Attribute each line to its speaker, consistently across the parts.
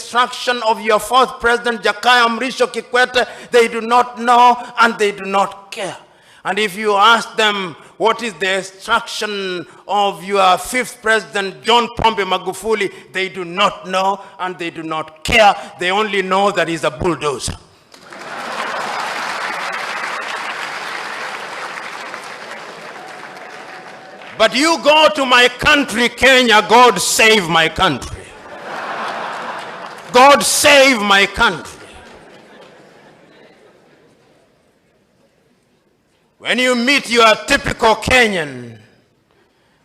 Speaker 1: extraction of your fourth president, Jakaya Mrisho Kikwete, they do not know and they do not care. And if you ask them, what is the extraction of your fifth president, John Pombe Magufuli, they do not know and they do not care. They only know that he's a bulldozer. But you go to my country, Kenya, God save my country. God save my country. When you meet your typical Kenyan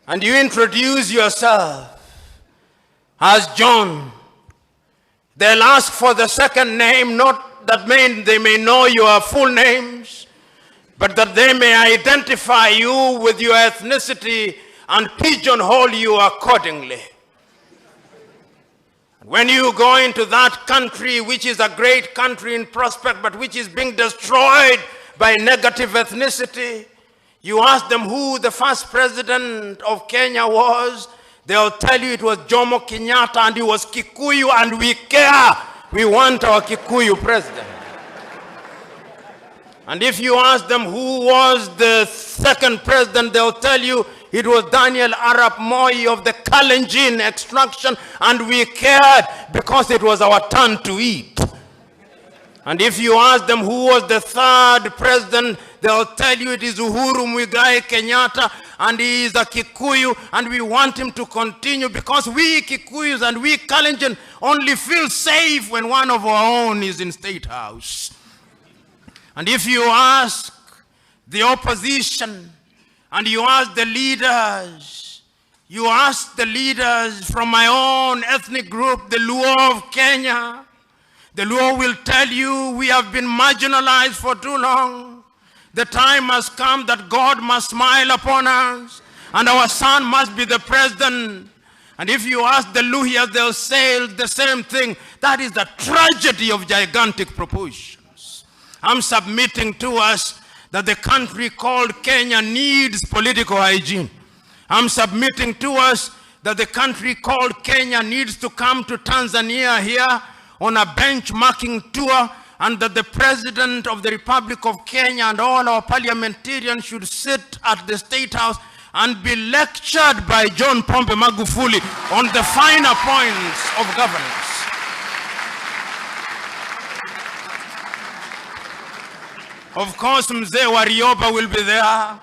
Speaker 1: and you introduce yourself as John, they'll ask for the second name, not that they may know your full names, but that they may identify you with your ethnicity and pigeonhole you accordingly. When you go into that country, which is a great country in prospect, but which is being destroyed by negative ethnicity, you ask them who the first president of Kenya was, they'll tell you it was Jomo Kenyatta and he was Kikuyu, and we care. We want our Kikuyu president. And if you ask them who was the second president, they'll tell you it was Daniel Arap Moi of the Kalenjin extraction, and we cared because it was our turn to eat. And if you ask them who was the third president, they'll tell you it is Uhuru Muigai Kenyatta, and he is a Kikuyu, and we want him to continue because we Kikuyus and we Kalenjin only feel safe when one of our own is in State House. And if you ask the opposition and you ask the leaders, from my own ethnic group, the Luo of Kenya, the Luo will tell you we have been marginalized for too long. The time has come that God must smile upon us and our son must be the president. And if you ask the Luhyas, they'll say the same thing. That is the tragedy of gigantic proportions. I'm submitting to us that the country called Kenya needs political hygiene. I'm submitting to us that the country called Kenya needs to come to Tanzania here on a benchmarking tour, and that the President of the Republic of Kenya and all our parliamentarians should sit at the State House and be lectured by John Pombe Magufuli on the finer points of governance. Of course, Mzee Warioba will be there.